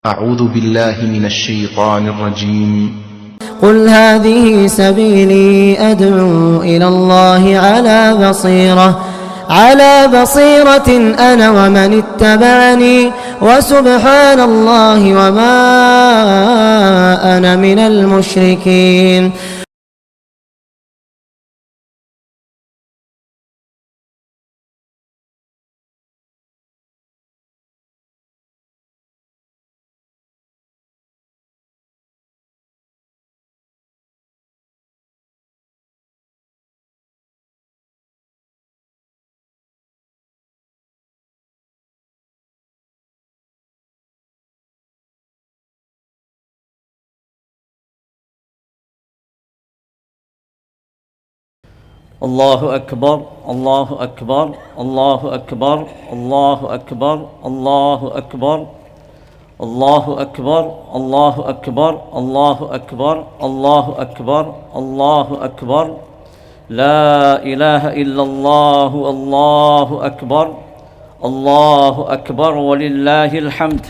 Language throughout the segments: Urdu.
أعوذ بالله من الشيطان الرجيم. قل هذه سبيلي أدعو إلى الله على بصيرة أنا ومن اتبعني وسبحان الله وما أنا من المشركين. الله أكبر الله أكبر الله أكبر الله أكبر الله أكبر الله أكبر الله أكبر الله أكبر الله أكبر الله أكبر لا إله إلا الله الله أكبر الله أكبر ولله الحمد.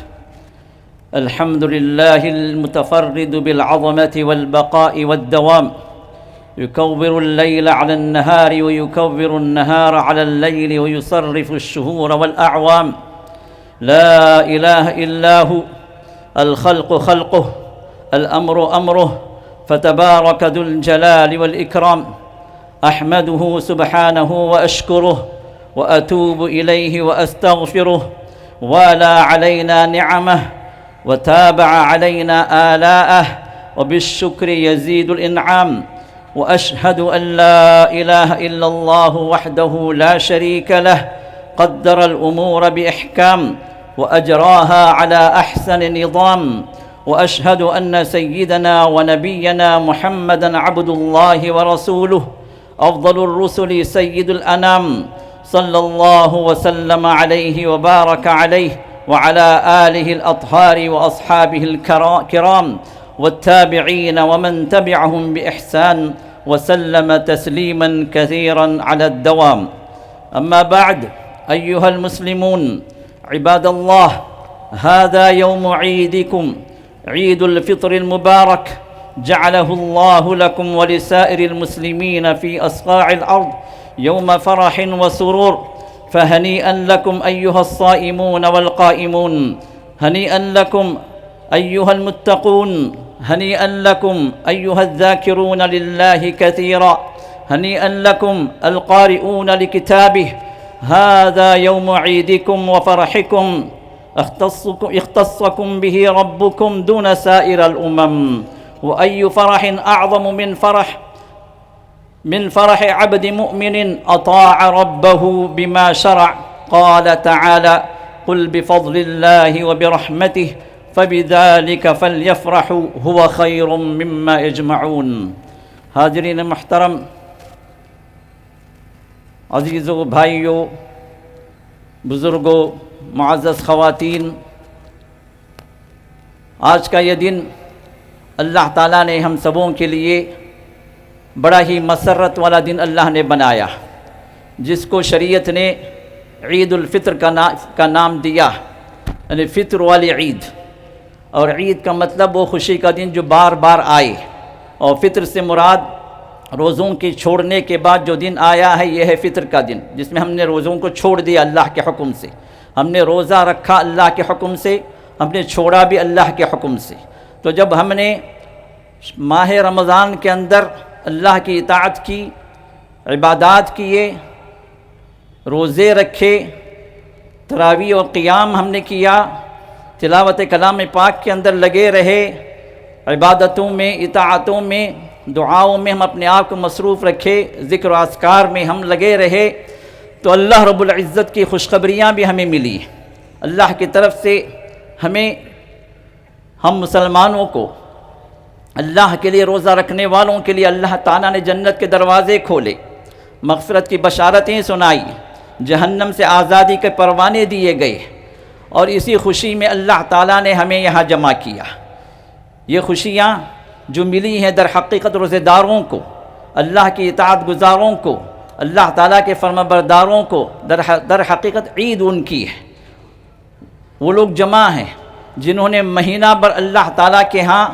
الحمد لله المتفرد بالعظمة والبقاء والدوام، يكور الليل على النهار ويكور النهار على الليل ويصرف الشهور والأعوام. لا إله إلا هو، الخلق خلقه، الأمر أمره، فتبارك ذو الجلال والإكرام. أحمده سبحانه وأشكره وأتوب إليه وأستغفره. والى علينا نعمه وتابع علينا آلاءه، وبالشكر يزيد الإنعام. وأشهد أن لا إله إلا الله وحده لا شريك له، قدر الأمور بإحكام وأجراها على أحسن نظام. وأشهد أن سيدنا ونبينا محمدًا عبد الله ورسوله، أفضل الرسل سيد الأنام، صلى الله وسلم عليه وبارك عليه وعلى آله الأطهار وأصحابه الكرام والتابعين ومن تبعهم بإحسان، وسلم تسليما كثيرا على الدوام. أما بعد، أيها المسلمون عباد الله، هذا يوم عيدكم، عيد الفطر المبارك، جعله الله لكم ولسائر المسلمين في أصقاع الأرض يوم فرح وسرور. فهنيئا لكم أيها الصائمون والقائمون، هنيئا لكم أيها المتقون، هنيئا لكم أيها الذاكرون لله كثيرا، هنيئا لكم القارئون لكتابه. هذا يوم عيدكم وفرحكم، اختصكم به ربكم دون سائر الأمم. وأي فرح أعظم من فرح عبد مؤمن أطاع ربه بما شرع. قال تعالى: قل بفضل الله وبرحمته فبذلك فليفرحوا هو خير مما يجمعون. حاضرین محترم، عزیزو بھائیو، بزرگوں، معزز خواتین، آج کا یہ دن اللہ تعالیٰ نے ہم سبوں کے لیے بڑا ہی مسرت والا دن اللہ نے بنایا، جس کو شریعت نے عید الفطر کا نام دیا، یعنی فطر والی عید۔ اور عید کا مطلب وہ خوشی کا دن جو بار بار آئے، اور فطر سے مراد روزوں کی چھوڑنے کے بعد جو دن آیا ہے، یہ ہے فطر کا دن، جس میں ہم نے روزوں کو چھوڑ دیا اللہ کے حکم سے۔ ہم نے روزہ رکھا اللہ کے حکم سے، ہم نے چھوڑا بھی اللہ کے حکم سے۔ تو جب ہم نے ماہ رمضان کے اندر اللہ کی اطاعت کی، عبادات کیے، روزے رکھے، تراویح اور قیام ہم نے کیا، تلاوت کلام پاک کے اندر لگے رہے، عبادتوں میں، اطاعتوں میں، دعاؤں میں ہم اپنے آپ کو مصروف رکھے، ذکر و اذکار میں ہم لگے رہے، تو اللہ رب العزت کی خوشخبریاں بھی ہمیں ملی۔ اللہ کی طرف سے ہم مسلمانوں کو، اللہ کے لیے روزہ رکھنے والوں کے لیے اللہ تعالیٰ نے جنت کے دروازے کھولے، مغفرت کی بشارتیں سنائی، جہنم سے آزادی کے پروانے دیے گئے، اور اسی خوشی میں اللہ تعالیٰ نے ہمیں یہاں جمع کیا۔ یہ خوشیاں جو ملی ہیں در حقیقت روزہ داروں کو، اللہ کی اطاعت گزاروں کو، اللہ تعالیٰ کے فرما برداروں کو در حقیقت عید ان کی ہے۔ وہ لوگ جمع ہیں جنہوں نے مہینہ بھر اللہ تعالیٰ کے ہاں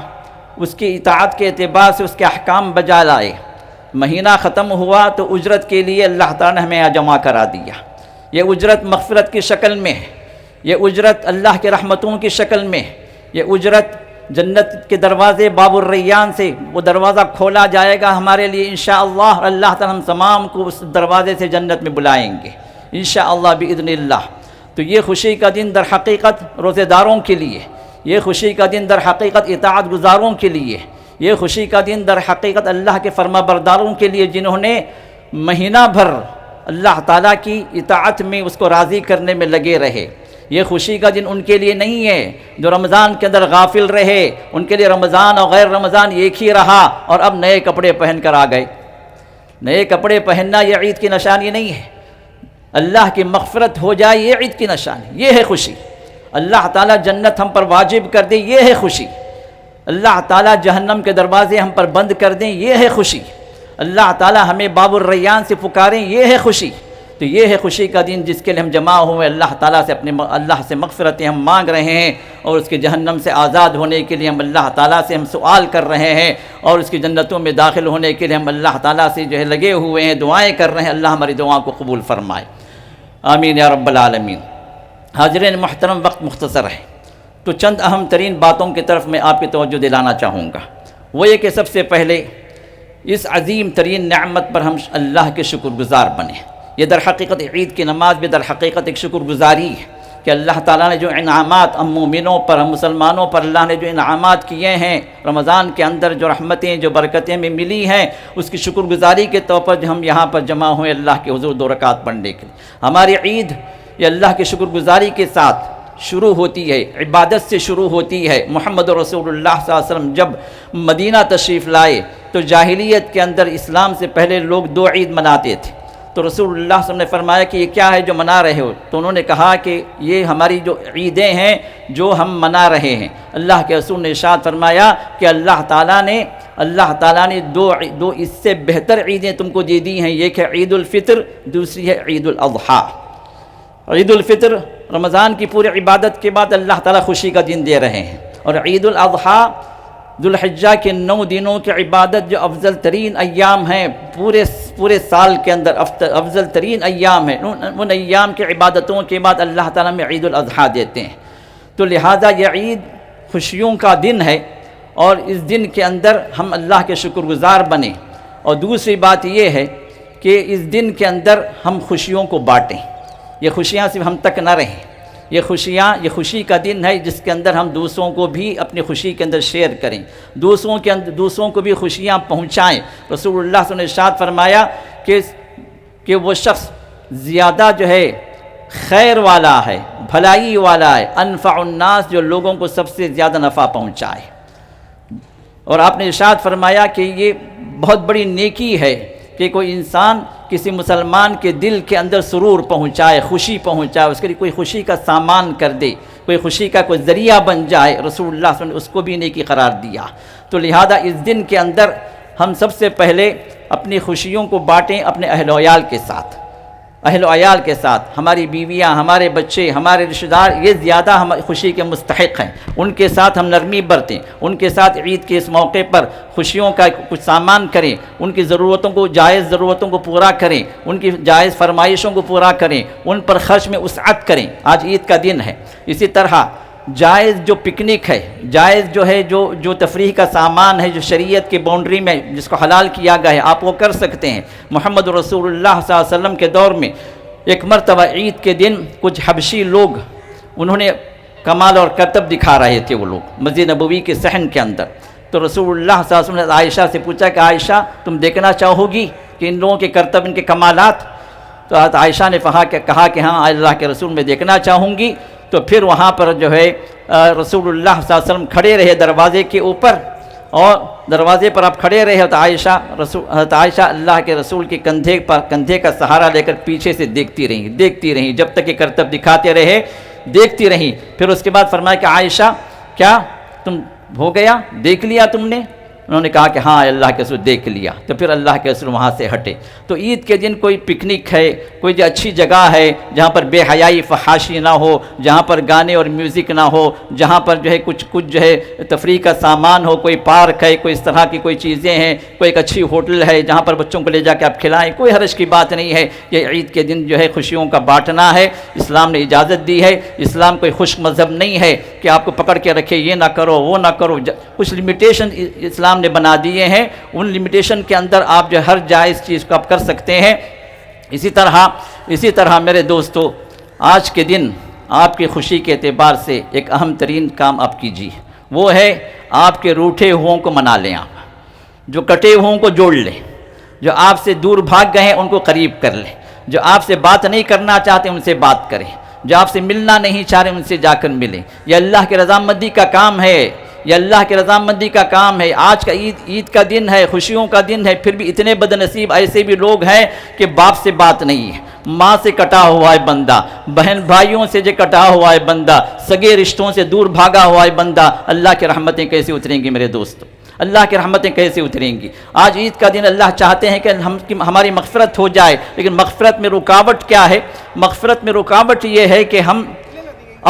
اس کی اطاعت کے اعتبار سے اس کے احکام بجا لائے، مہینہ ختم ہوا تو اجرت کے لیے اللہ تعالیٰ نے ہمیں جمع کرا دیا۔ یہ اجرت مغفرت کی شکل میں ہے، یہ اجرت اللہ کے رحمتوں کی شکل میں ہے، یہ اجرت جنت کے دروازے باب الریان سے وہ دروازہ کھولا جائے گا ہمارے لیے انشاءاللہ، اور اللہ تعالیٰ ہم تمام کو اس دروازے سے جنت میں بلائیں گے انشاءاللہ باذن اللہ۔ تو یہ خوشی کا دن در حقیقت روزے داروں کے لیے، یہ خوشی کا دن در حقیقت اطاعت گزاروں کے لیے، یہ خوشی کا دن در حقیقت اللہ کے فرما برداروں کے لیے جنہوں نے مہینہ بھر اللہ تعالیٰ کی اطاعت میں اس کو راضی کرنے میں لگے رہے۔ یہ خوشی کا دن ان کے لیے نہیں ہے جو رمضان کے اندر غافل رہے، ان کے لیے رمضان اور غیر رمضان ایک ہی رہا اور اب نئے کپڑے پہن کر آ گئے۔ نئے کپڑے پہننا یہ عید کی نشانی نہیں ہے، اللہ کی مغفرت ہو جائے یہ عید کی نشانی، یہ ہے خوشی۔ اللہ تعالیٰ جنت ہم پر واجب کر دے یہ ہے خوشی، اللہ تعالیٰ جہنم کے دروازے ہم پر بند کر دیں یہ ہے خوشی، اللہ تعالیٰ ہمیں باب الریان سے پکاریں یہ ہے خوشی۔ تو یہ ہے خوشی کا دن جس کے لیے ہم جمع ہوئے، اللہ تعالیٰ سے اللہ سے مغفرتیں ہم مانگ رہے ہیں، اور اس کے جہنم سے آزاد ہونے کے لیے ہم اللہ تعالیٰ سے ہم سوال کر رہے ہیں، اور اس کی جنتوں میں داخل ہونے کے لیے ہم اللہ تعالیٰ سے جو ہے لگے ہوئے ہیں، دعائیں کر رہے ہیں۔ اللہ ہماری دعاؤں کو قبول فرمائے، آمین یا رب العالمین۔ حاضرین محترم، وقت مختصر ہے تو چند اہم ترین باتوں کی طرف میں آپ کی توجہ دلانا چاہوں گا۔ وہ یہ کہ سب سے پہلے اس عظیم ترین نعمت پر ہم اللہ کے شکر گزار بنیں۔ یہ در حقیقت عید کی نماز بھی در حقیقت ایک شکر گزاری ہے کہ اللہ تعالیٰ نے جو انعامات ہم مومنوں پر، ہم مسلمانوں پر اللہ نے جو انعامات کیے ہیں، رمضان کے اندر جو رحمتیں جو برکتیں میں ملی ہیں، اس کی شکر گزاری کے طور پر ہم یہاں پر جمع ہوئے اللہ کے حضور 2 رکعت پڑھنے کے لیے۔ ہماری عید یہ اللہ کی شکر گزاری کے ساتھ شروع ہوتی ہے، عبادت سے شروع ہوتی ہے۔ محمد رسول اللہ صلی اللہ علیہ وسلم جب مدینہ تشریف لائے تو جاہلیت کے اندر اسلام سے پہلے لوگ 2 عید مناتے تھے، تو رسول اللہ صلی اللہ علیہ وسلم نے فرمایا کہ یہ کیا ہے جو منا رہے ہو؟ تو انہوں نے کہا کہ یہ ہماری جو عیدیں ہیں جو ہم منا رہے ہیں۔ اللہ کے رسول نے ارشاد فرمایا کہ اللہ تعالیٰ نے دو اس سے بہتر عیدیں تم کو دے دی ہیں، ایک ہے عید الفطر، دوسری ہے عید الاضحیٰ۔ عید الفطر رمضان کی پوری عبادت کے بعد اللہ تعالیٰ خوشی کا دن دے رہے ہیں، اور عید الاضحیٰ ذوالحجہ کے 9 دنوں کی عبادت جو افضل ترین ایام ہیں پورے سال کے اندر، افضل ترین ایام ہیں، ان ایام کی عبادتوں کے بعد اللہ تعالیٰ میں عید الاضحیٰ دیتے ہیں۔ تو لہٰذا یہ عید خوشیوں کا دن ہے، اور اس دن کے اندر ہم اللہ کے شکر گزار بنیں۔ اور دوسری بات یہ ہے کہ اس دن کے اندر ہم خوشیوں کو بانٹیں، یہ خوشیاں صرف ہم تک نہ رہیں، یہ خوشی کا دن ہے جس کے اندر ہم دوسروں کو بھی اپنی خوشی کے اندر شیئر کریں، دوسروں کو بھی خوشیاں پہنچائیں۔ رسول اللہ صلی اللہ علیہ وسلم نے ارشاد فرمایا کہ وہ شخص زیادہ جو ہے خیر والا ہے، بھلائی والا ہے، انفع الناس، جو لوگوں کو سب سے زیادہ نفع پہنچائے۔ اور آپ نے ارشاد فرمایا کہ یہ بہت بڑی نیکی ہے کہ کوئی انسان کسی مسلمان کے دل کے اندر سرور پہنچائے، خوشی پہنچائے، اس کے لیے کوئی خوشی کا سامان کر دے، کوئی خوشی کا کوئی ذریعہ بن جائے۔ رسول اللہ صلی اللہ علیہ وسلم نے اس کو بھی نیکی قرار دیا۔ تو لہذا اس دن کے اندر ہم سب سے پہلے اپنی خوشیوں کو بانٹیں اپنے اہل و عیال کے ساتھ، ہماری بیویاں، ہمارے بچے، ہمارے رشتہ دار یہ زیادہ ہماری خوشی کے مستحق ہیں، ان کے ساتھ ہم نرمی برتیں، ان کے ساتھ عید کے اس موقع پر خوشیوں کا کچھ سامان کریں، ان کی جائز ضرورتوں کو پورا کریں، ان کی جائز فرمائشوں کو پورا کریں، ان پر خرچ میں وسعت کریں۔ آج عید کا دن ہے، اسی طرح جائز جو پکنک ہے، جائز جو ہے جو تفریح کا سامان ہے، جو شریعت کی باؤنڈری میں جس کو حلال کیا گیا ہے، آپ وہ کر سکتے ہیں۔ محمد رسول اللہ صلی اللہ علیہ وسلم کے دور میں ایک مرتبہ عید کے دن کچھ حبشی لوگ انہوں نے کمال اور کرتب دکھا رہے تھے، وہ لوگ مسجد نبوی کے صحن کے اندر۔ تو رسول اللہ صلی اللہ علیہ وسلم نے عائشہ سے پوچھا کہ عائشہ تم دیکھنا چاہو گی کہ ان لوگوں کے کرتب، ان کے کمالات؟ تو عائشہ نے کہا کہ ہاں اللہ کے رسول میں دیکھنا چاہوں گی۔ تو پھر وہاں پر جو ہے رسول اللہ صلی اللہ علیہ وسلم کھڑے رہے دروازے کے اوپر، اور دروازے پر آپ کھڑے رہے تو عائشہ اللہ کے رسول کے کندھے کا سہارا لے کر پیچھے سے دیکھتی رہیں جب تک کہ کرتب دکھاتے رہے، دیکھتی رہیں۔ پھر اس کے بعد فرمایا کہ عائشہ کیا تم ہو گیا، دیکھ لیا تم نے؟ انہوں نے کہا کہ ہاں اللہ کے رسول دیکھ لیا، تو پھر اللہ کے رسول وہاں سے ہٹے۔ تو عید کے دن کوئی پکنک ہے، کوئی جو اچھی جگہ ہے جہاں پر بے حیائی فحاشی نہ ہو، جہاں پر گانے اور میوزک نہ ہو، جہاں پر جو ہے کچھ جو ہے تفریح کا سامان ہو، کوئی پارک ہے، کوئی اس طرح کی کوئی چیزیں ہیں، کوئی ایک اچھی ہوٹل ہے جہاں پر بچوں کو لے جا کے آپ کھلائیں، کوئی حرج کی بات نہیں ہے۔ یہ عید کے دن جو ہے خوشیوں کا بانٹنا ہے، اسلام نے اجازت دی ہے۔ اسلام کوئی خشک مذہب نہیں ہے کہ آپ کو پکڑ کے رکھے، یہ نہ کرو وہ نہ کرو۔ کچھ لمیٹیشن اسلام نے بنا دیے ہیں، ان لمیٹیشن کے اندر آپ جو ہر جائز چیز کو آپ کر سکتے ہیں۔ اسی طرح میرے دوستو، آج کے دن آپ کی خوشی کے اعتبار سے ایک اہم ترین کام آپ کیجیے، وہ ہے آپ کے روٹھے ہووں کو منا لیں، آپ جو کٹے ہووں کو جوڑ لیں، جو آپ سے دور بھاگ گئے ہیں ان کو قریب کر لیں، جو آپ سے بات نہیں کرنا چاہتے ان سے بات کریں، جو آپ سے ملنا نہیں چاہ رہے ان سے جا کر ملیں۔ یہ اللہ کی رضامندی کا کام ہے، یہ اللہ کی رضامندی کا کام ہے۔ آج کا عید کا دن ہے، خوشیوں کا دن ہے، پھر بھی اتنے بد نصیب ایسے بھی لوگ ہیں کہ باپ سے بات نہیں ہے، ماں سے کٹا ہوا ہے بندہ، بہن بھائیوں سے جو کٹا ہوا ہے بندہ، سگے رشتوں سے دور بھاگا ہوا ہے بندہ۔ اللہ کی رحمتیں کیسے اتریں گی میرے دوستو؟ اللہ کی رحمتیں کیسے اتریں گی؟ آج عید کا دن اللہ چاہتے ہیں کہ ہماری مغفرت ہو جائے، لیکن مغفرت میں رکاوٹ کیا ہے؟ مغفرت میں رکاوٹ یہ ہے کہ ہم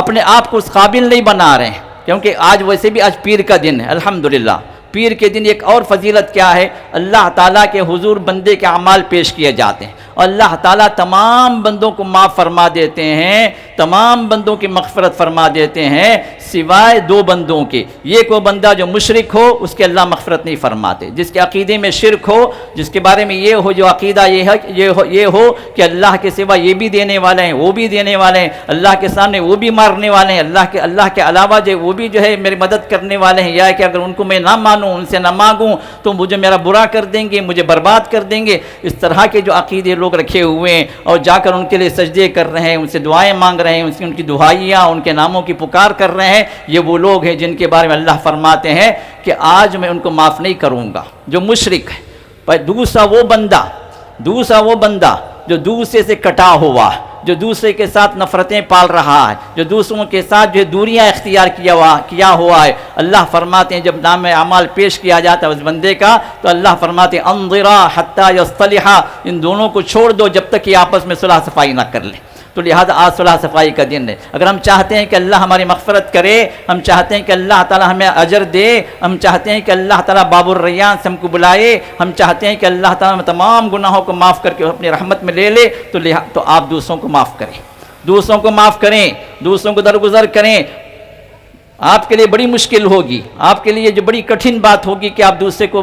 اپنے آپ کو اس قابل نہیں بنا رہے ہیں، کیونکہ آج ویسے بھی آج پیر کا دن ہے۔ الحمدللہ پیر کے دن ایک اور فضیلت کیا ہے؟ اللہ تعالیٰ کے حضور بندے کے اعمال پیش کیے جاتے ہیں، اور اللہ تعالیٰ تمام بندوں کو معاف فرما دیتے ہیں، تمام بندوں کی مغفرت فرما دیتے ہیں سوائے دو بندوں کے۔ ایک وہ بندہ جو مشرک ہو، اس کے اللہ مغفرت نہیں فرماتے، جس کے عقیدے میں شرک ہو، جس کے بارے میں یہ ہو، جو عقیدہ یہ ہو کہ اللہ کے سوا یہ بھی دینے والے ہیں، وہ بھی دینے والے ہیں، اللہ کے سامنے وہ بھی مارنے والے ہیں، اللہ کے علاوہ جو وہ بھی جو ہے میری مدد کرنے والے ہیں، یا کہ اگر ان کو میں نہ مانوں، ان سے نہ مانگوں تو مجھے میرا برا کر دیں گے، مجھے برباد کر دیں گے۔ اس طرح کے جو عقیدے لوگ رکھے ہوئے ہیں اور جا کر ان کے لیے سجدے کر رہے ہیں، ان سے دعائیں مانگ رہے ہیں، ان کی دعائیاں، ان کے ناموں کی پکار کر رہے ہیں، یہ وہ لوگ ہیں جن کے بارے میں اللہ فرماتے ہیں کہ آج میں ان کو معاف نہیں کروں گا، جو مشرک ہے۔ پر دوسرا وہ بندہ جو دوسرے سے کٹا ہوا، جو دوسرے کے ساتھ نفرتیں پال رہا ہے، جو دوسروں کے ساتھ جو دوریاں اختیار کیا ہوا ہے، اللہ فرماتے ہیں جب نام اعمال پیش کیا جاتا ہے اس بندے کا، تو اللہ فرماتے ہیں انظرا حتی یصطلحا، ان دونوں کو چھوڑ دو جب تک کہ آپس میں صلح صفائی نہ کر لیں۔ تو لہذا آج صلح صفائی کا دن ہے۔ اگر ہم چاہتے ہیں کہ اللہ ہماری مغفرت کرے، ہم چاہتے ہیں کہ اللہ تعالی ہمیں اجر دے، ہم چاہتے ہیں کہ اللہ تعالی باب الریان سے ہم کو بلائے، ہم چاہتے ہیں کہ اللہ تعالی ہمیں تمام گناہوں کو معاف کر کے اپنی رحمت میں لے لے، تو آپ دوسروں کو معاف کریں، دوسروں کو معاف کریں، دوسروں کو درگزر کریں۔ آپ کے لیے بڑی مشکل ہوگی، آپ کے لیے جو بڑی کٹھن بات ہوگی کہ آپ دوسرے کو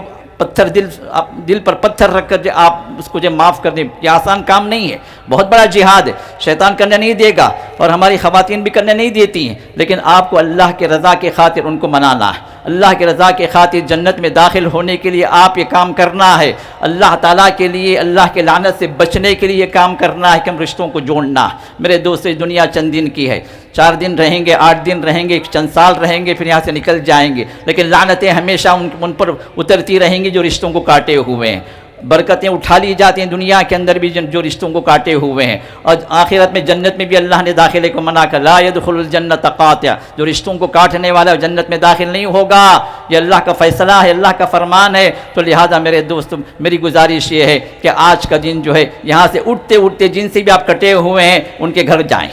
دل پر پتھر رکھ کر آپ اس کو معاف کر دیں، یہ آسان کام نہیں ہے، بہت بڑا جہاد ہے، شیطان کرنے نہیں دے گا اور ہماری خواتین بھی کرنے نہیں دیتی ہیں، لیکن آپ کو اللہ کے رضا کے خاطر ان کو منانا ہے، اللہ کے رضا کے خاطر جنت میں داخل ہونے کے لیے آپ یہ کام کرنا ہے، اللہ تعالیٰ کے لیے اللہ کے لعنت سے بچنے کے لیے یہ کام کرنا ہے کہ ہم رشتوں کو جوڑنا ہے۔ میرے دوست، دنیا چند دن کی ہے، 4 دن رہیں گے، 8 دن رہیں گے، چند سال رہیں گے، پھر یہاں سے نکل جائیں گے، لیکن لعنتیں ہمیشہ ان پر اترتی رہیں گی جو رشتوں کو کاٹے ہوئے ہیں، برکتیں اٹھا لی جاتی ہیں دنیا کے اندر بھی جو رشتوں کو کاٹے ہوئے ہیں، اور آخرت میں جنت میں بھی اللہ نے داخلے کو منع کر، لا يدخل الجنت قاطع، جو رشتوں کو کاٹنے والا جنت میں داخل نہیں ہوگا، یہ اللہ کا فیصلہ ہے، اللہ کا فرمان ہے۔ تو لہذا میرے دوست، میری گزارش یہ ہے کہ آج کا دن جو ہے یہاں سے اٹھتے جن سے بھی آپ کٹے ہوئے ہیں ان کے گھر جائیں،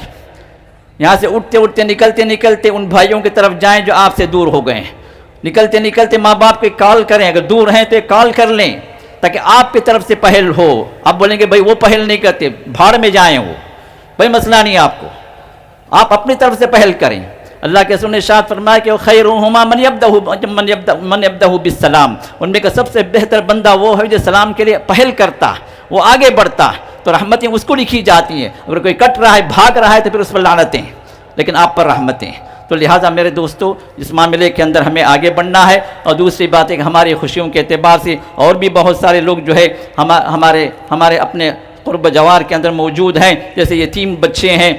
یہاں سے اٹھتے نکلتے ان بھائیوں کی طرف جائیں جو آپ سے دور ہو گئے ہیں، نکلتے ماں باپ کو کال کریں، اگر دور ہیں تو کال کر لیں تاکہ آپ کی طرف سے پہل ہو۔ آپ بولیں گے بھائی وہ پہل نہیں کرتے، بھاڑ میں جائیں، وہ بھائی مسئلہ نہیں آپ کو، آپ اپنی طرف سے پہل کریں۔ اللہ کے رسول نے ارشاد فرمایا کہ خیرہما من یبدأ بالسلام، ان میں کا سب سے بہتر بندہ وہ ہے جو سلام کے لیے پہل کرتا، وہ آگے بڑھتا، تو رحمتیں اس کو لکھی جاتی ہیں۔ اگر کوئی کٹ رہا ہے، بھاگ رہا ہے، تو پھر اس پر لعنتیں، لیکن آپ پر رحمتیں۔ تو لہٰذا میرے دوستو، اس معاملے کے اندر ہمیں آگے بڑھنا ہے۔ اور دوسری بات ہے کہ ہماری خوشیوں کے اعتبار سے اور بھی بہت سارے لوگ جو ہے ہمارے اپنے قرب جوار کے اندر موجود ہیں، جیسے یتیم بچے ہیں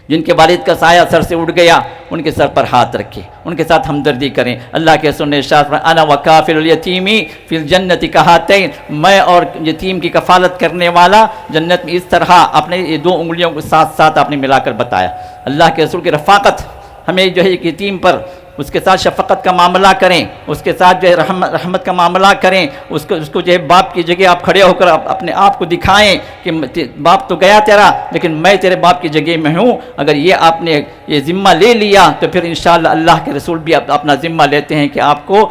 جن کے والد کا سایہ سر سے اٹھ گیا، ان کے سر پر ہاتھ رکھے، ان کے ساتھ ہمدردی کریں۔ اللہ کے رسول نے ارشاد فرمایا انا وکافل الیتیم فی الجنۃ کہاتین، میں اور یتیم کی کفالت کرنے والا جنت میں اس طرح، اپنے یہ 2 انگلیوں کو ساتھ آپ نے ملا کر بتایا۔ اللہ کے رسول کی رفاقت ہمیں جو ہے ایک یتیم پر اس کے ساتھ شفقت کا معاملہ کریں، اس کے ساتھ جو ہے رحمت کا معاملہ کریں، اس کو جو ہے باپ کی جگہ آپ کھڑے ہو کر اپنے آپ کو دکھائیں کہ باپ تو گیا تیرا لیکن میں تیرے باپ کی جگہ میں ہوں۔ اگر یہ آپ نے یہ ذمہ لے لیا تو پھر انشاءاللہ اللہ کے رسول بھی اپنا ذمہ لیتے ہیں کہ آپ کو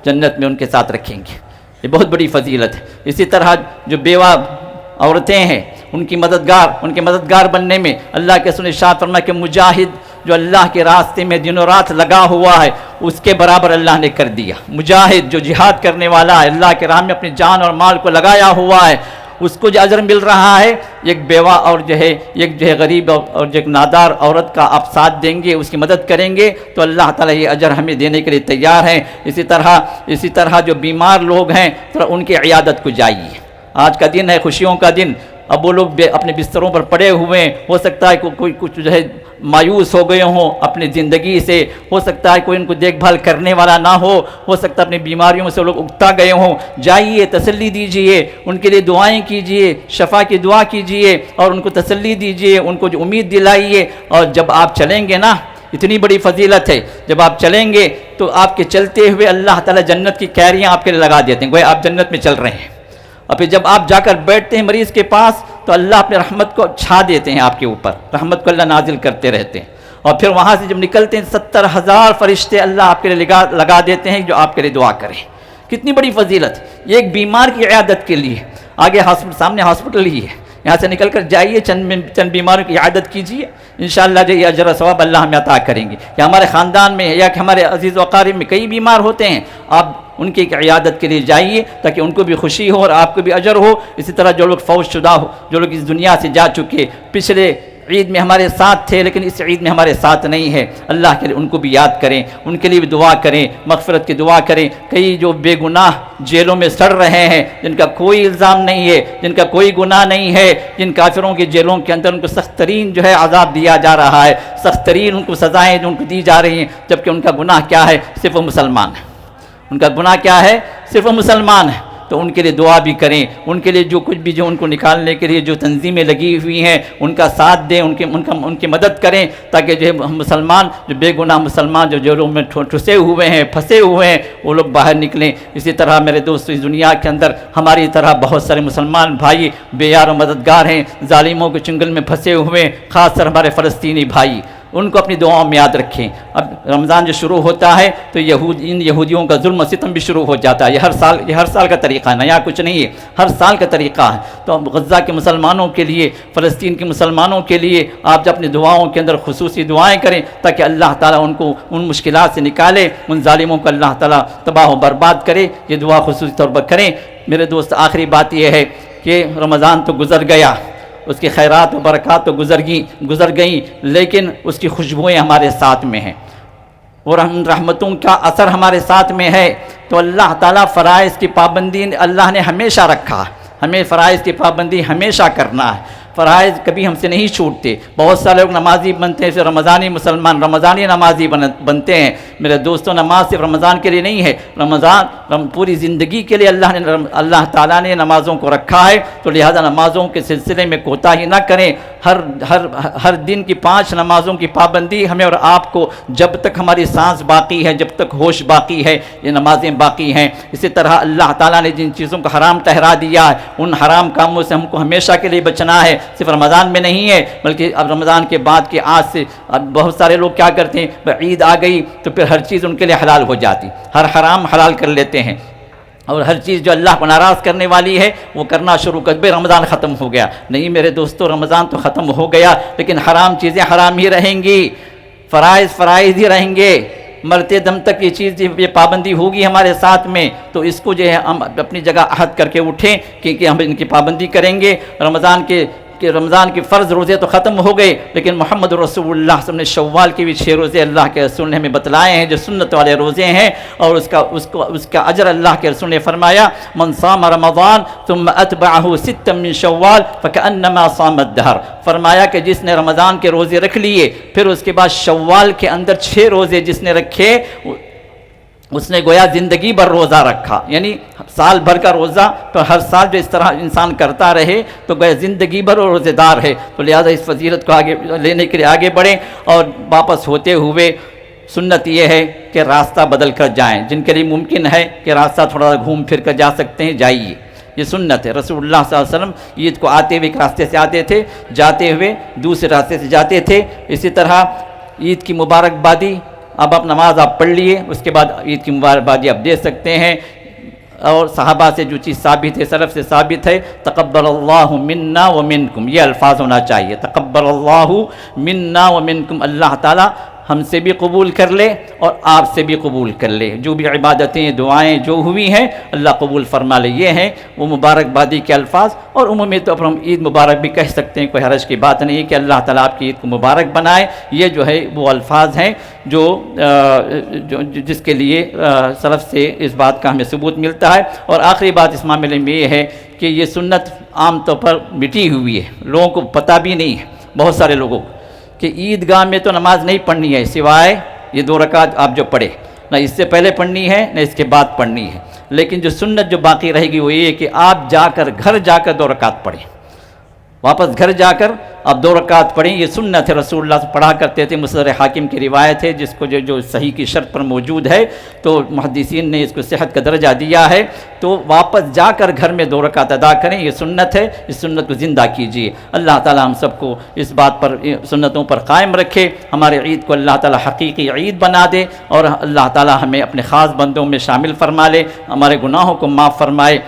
جنت میں ان کے ساتھ رکھیں گے۔ یہ بہت بڑی فضیلت ہے۔ اسی طرح جو بیوہ عورتیں ہیں ان کی مددگار بننے میں اللہ کے رسول نے ارشاد فرمایا کہ مجاہد جو اللہ کے راستے میں دن و رات لگا ہوا ہے اس کے برابر اللہ نے کر دیا۔ مجاہد جو جہاد کرنے والا ہے، اللہ کے راہ میں اپنی جان اور مال کو لگایا ہوا ہے، اس کو جو اجر مل رہا ہے، ایک بیوہ اور جو ہے غریب اور جو ایک نادار عورت کا آپ ساتھ دیں گے، اس کی مدد کریں گے تو اللہ تعالیٰ یہ اجر ہمیں دینے کے لیے تیار ہیں۔ اسی طرح جو بیمار لوگ ہیں تو ان کی عیادت کو جائیے۔ آج کا دن ہے خوشیوں کا دن، اب وہ لوگ اپنے بستروں پر پڑے ہوئے ہیں، ہو سکتا ہے کوئی کچھ جو ہے مایوس ہو گئے ہوں اپنی زندگی سے، ہو سکتا ہے کوئی ان کو دیکھ بھال کرنے والا نہ ہو سکتا ہے اپنی بیماریوں سے لوگ اگتا گئے ہوں۔ جائیے، تسلی دیجئے، ان کے لیے دعائیں کیجئے، شفا کی دعا کیجئے اور ان کو تسلی دیجئے، ان کو جو امید دلائیے۔ اور جب آپ چلیں گے نا، اتنی بڑی فضیلت ہے، جب آپ چلیں گے تو آپ کے چلتے ہوئے اللہ تعالیٰ جنت کی کیریاں آپ کے لیے لگا دیتے ہیں، گویا آپ جنت میں چل رہے ہیں۔ اور پھر جب آپ جا کر بیٹھتے ہیں مریض کے پاس تو اللہ اپنے رحمت کو چھا دیتے ہیں آپ کے اوپر، رحمت کو اللہ نازل کرتے رہتے ہیں۔ اور پھر وہاں سے جب نکلتے ہیں 70,000 فرشتے اللہ آپ کے لیے لگا دیتے ہیں جو آپ کے لیے دعا کریں۔ کتنی بڑی فضیلت، یہ ایک بیمار کی عیادت کے لیے۔ آگے سامنے ہاسپٹل ہی ہے، یہاں سے نکل کر جائیے، چند بیماروں کی عیادت کیجیے، انشاءاللہ جو یہ اجر و ثواب اللہ ہمیں عطا کریں گے۔ یا ہمارے خاندان میں یا کہ ہمارے عزیز و اقارب میں کئی بیمار ہوتے ہیں، آپ ان کی عیادت کے لیے جائیے تاکہ ان کو بھی خوشی ہو اور آپ کو بھی اجر ہو۔ اسی طرح جو لوگ فوت شدہ ہو، جو لوگ اس دنیا سے جا چکے، پچھلے عید میں ہمارے ساتھ تھے لیکن اس عید میں ہمارے ساتھ نہیں ہے، اللہ کے لیے ان کو بھی یاد کریں، ان کے لیے بھی دعا کریں، مغفرت کی دعا کریں۔ کئی جو بے گناہ جیلوں میں سڑ رہے ہیں، جن کا کوئی الزام نہیں ہے، جن کا کوئی گناہ نہیں ہے، جن کافروں کے جیلوں کے اندر ان کو سخت ترین جو ہے عذاب دیا جا رہا ہے، سخت ترین ان کو سزائیں جو ان کو دی جا رہی ہیں، جبکہ ان کا گناہ کیا ہے؟ صرف وہ مسلمان ہے۔ ان کا گناہ کیا ہے؟ صرف وہ مسلمان ہے۔ تو ان کے لیے دعا بھی کریں، ان کے لیے جو کچھ بھی جو ان کو نکالنے کے لیے جو تنظیمیں لگی ہوئی ہیں ان کا ساتھ دیں، ان کی مدد کریں تاکہ جو مسلمان، جو بے گناہ مسلمان جو جیلوں میں ٹھسے ہوئے ہیں، پھنسے ہوئے ہیں، وہ لوگ باہر نکلیں۔ اسی طرح میرے دوست اس دنیا کے اندر ہماری طرح بہت سارے مسلمان بھائی بے یار و مددگار ہیں، ظالموں کے چنگل میں پھنسے ہوئے ہیں، خاص طور ہمارے فلسطینی بھائی، ان کو اپنی دعاؤں میں یاد رکھیں۔ اب رمضان جو شروع ہوتا ہے تو ان یہودیوں کا ظلم و ستم بھی شروع ہو جاتا ہے۔ یہ ہر سال کا طریقہ ہے، نیا کچھ نہیں ہے، ہر سال کا طریقہ ہے۔ تو اب غزہ کے مسلمانوں کے لیے، فلسطین کے مسلمانوں کے لیے آپ اپنی دعاؤں کے اندر خصوصی دعائیں کریں تاکہ اللہ تعالیٰ ان کو ان مشکلات سے نکالے، ان ظالموں کو اللہ تعالیٰ تباہ و برباد کرے۔ یہ دعا خصوصی طور پر کریں۔ میرے دوست، آخری بات یہ ہے کہ رمضان تو گزر گیا، اس کی خیرات و برکات تو گزر گئیں، لیکن اس کی خوشبوئیں ہمارے ساتھ میں ہیں اور رحمتوں کا اثر ہمارے ساتھ میں ہے۔ تو اللہ تعالیٰ فرائض کی پابندی اللہ نے ہمیشہ رکھا، ہمیں فرائض کی پابندی ہمیشہ کرنا ہے۔ فرائض کبھی ہم سے نہیں چھوٹتے۔ بہت سارے لوگ نمازی بنتے ہیں، صرف رمضانی نمازی بنتے ہیں۔ میرے دوستوں، نماز صرف رمضان کے لیے نہیں ہے، رمضان پوری زندگی کے لیے اللہ تعالیٰ نے نمازوں کو رکھا ہے۔ تو لہذا نمازوں کے سلسلے میں کوتاہی نہ کریں۔ ہر دن کی 5 نمازوں کی پابندی ہمیں اور آپ کو، جب تک ہماری سانس باقی ہے، جب تک ہوش باقی ہے، یہ نمازیں باقی ہیں۔ اسی طرح اللہ تعالیٰ نے جن چیزوں کو حرام ٹھہرا دیا ہے، ان حرام کاموں سے ہم کو ہمیشہ کے لیے بچنا ہے۔ صرف رمضان میں نہیں ہے بلکہ اب رمضان کے بعد کے آج سے اب بہت سارے لوگ کیا کرتے ہیں، عید آ گئی تو پھر ہر چیز ان کے لیے حلال ہو جاتی، ہر حرام حلال کر لیتے ہیں، اور ہر چیز جو اللہ کو ناراض کرنے والی ہے وہ کرنا شروع کر دے۔ رمضان ختم ہو گیا، نہیں میرے دوستو، رمضان تو ختم ہو گیا لیکن حرام چیزیں حرام ہی رہیں گی، فرائض ہی رہیں گے، مرتے دم تک یہ چیز، یہ پابندی ہوگی ہمارے ساتھ میں۔ تو اس کو جو ہے ہم اپنی جگہ عہد کر کے اٹھیں کہ ہم ان کی پابندی کریں گے۔ رمضان کے فرض روزے تو ختم ہو گئے لیکن محمد رسول اللہ صلی اللہ علیہ وسلم نے شوال کے بھی 6 روزے اللہ کے رسول نے ہمیں بتلائے ہیں جو سنت والے روزے ہیں، اور اس کا اجر اللہ کے رسول نے فرمایا، من صام رمضان ثم اتبعه 6 من شوال فكأنما صام الدهر۔ فرمایا کہ جس نے رمضان کے روزے رکھ لیے پھر اس کے بعد شوال کے اندر 6 روزے جس نے رکھے، اس نے گویا زندگی بھر روزہ رکھا، یعنی سال بھر کا روزہ تو ہر سال جو اس طرح انسان کرتا رہے تو گویا زندگی بھر روزے دار ہے۔ تو لہذا اس فضیلت کو آگے لینے کے لیے آگے بڑھیں، اور واپس ہوتے ہوئے سنت یہ ہے کہ راستہ بدل کر جائیں، جن کے لیے ممکن ہے کہ راستہ تھوڑا گھوم پھر کر جا سکتے ہیں جائیے، یہ سنت ہے۔ رسول اللہ صلی اللہ علیہ وسلم عید کو آتے ہوئے ایک راستے سے آتے تھے، جاتے ہوئے دوسرے راستے سے جاتے تھے۔ اسی طرح عید کی مبارکبادی اب آپ نماز آپ پڑھ لیے، اس کے بعد عید کی مبارکبادی آپ دے سکتے ہیں۔ اور صحابہ سے جو چیز ثابت ہے، سلف سے ثابت ہے، تقبل اللہ منا ومنکم، یہ الفاظ ہونا چاہیے، تقبل اللہ منا ومنکم، اللہ تعالیٰ ہم سے بھی قبول کر لے اور آپ سے بھی قبول کر لے، جو بھی عبادتیں دعائیں جو ہوئی ہیں اللہ قبول فرما لے، یہ ہیں وہ مبارکبادی کے الفاظ۔ اور عمومی طور پر ہم عید مبارک بھی کہہ سکتے ہیں، کوئی حرج کی بات نہیں ہے کہ اللہ تعالیٰ آپ کی عید کو مبارک بنائے، یہ جو ہے وہ الفاظ ہیں جو جس کے لیے سلف سے اس بات کا ہمیں ثبوت ملتا ہے۔ اور آخری بات اس معاملے میں یہ ہے کہ یہ سنت عام طور پر مٹی ہوئی ہے، لوگوں کو پتہ بھی نہیں ہے، بہت سارے لوگوں کو، کہ عیدگاہ میں تو نماز نہیں پڑھنی ہے سوائے یہ 2 رکعت آپ جو پڑھے، نہ اس سے پہلے پڑھنی ہے نہ اس کے بعد پڑھنی ہے، لیکن جو سنت جو باقی رہے گی وہ یہ ہے کہ آپ جا کر گھر جا کر 2 رکعت پڑھیں، واپس گھر جا کر آپ 2 رکعت پڑھیں، یہ سنت ہے، رسول اللہ سے پڑھا کرتے تھے۔ مصدر حاکم کی روایت ہے جس کو جو صحیح کی شرط پر موجود ہے، تو محدثین نے اس کو صحت کا درجہ دیا ہے، تو واپس جا کر گھر میں 2 رکعت ادا کریں، یہ سنت ہے، اس سنت کو زندہ کیجیے۔ اللہ تعالی ہم سب کو اس بات پر سنتوں پر قائم رکھے، ہمارے عید کو اللہ تعالی حقیقی عید بنا دے، اور اللہ تعالی ہمیں اپنے خاص بندوں میں شامل فرما لے، ہمارے گناہوں کو معاف فرمائے،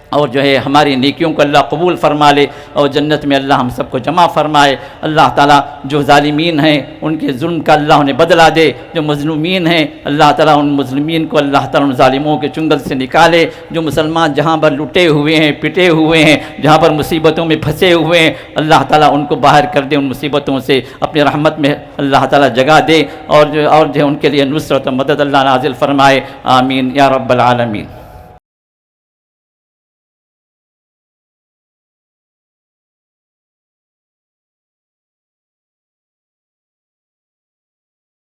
اور جو ہے ہماری نیکیوں کو اللہ قبول فرما لے، اور جنت میں اللہ ہم سب کو جمع فرمائے۔ اللہ تعالیٰ جو ظالمین ہیں ان کے ظلم کا اللہ انہیں بدلہ دے، جو مظلومین ہیں اللہ تعالیٰ ان مظلومین کو اللہ تعالیٰ ان ظالموں کے چنگل سے نکالے، جو مسلمان جہاں پر لٹے ہوئے ہیں، پٹے ہوئے ہیں، جہاں پر مصیبتوں میں پھنسے ہوئے ہیں، اللہ تعالیٰ ان کو باہر کر دے، ان مصیبتوں سے اپنی رحمت میں اللہ تعالیٰ جگہ دے، اور جو ہے ان کے لیے نصرت و مدد اللہ نازل فرمائے، آمین یا رب العالمین۔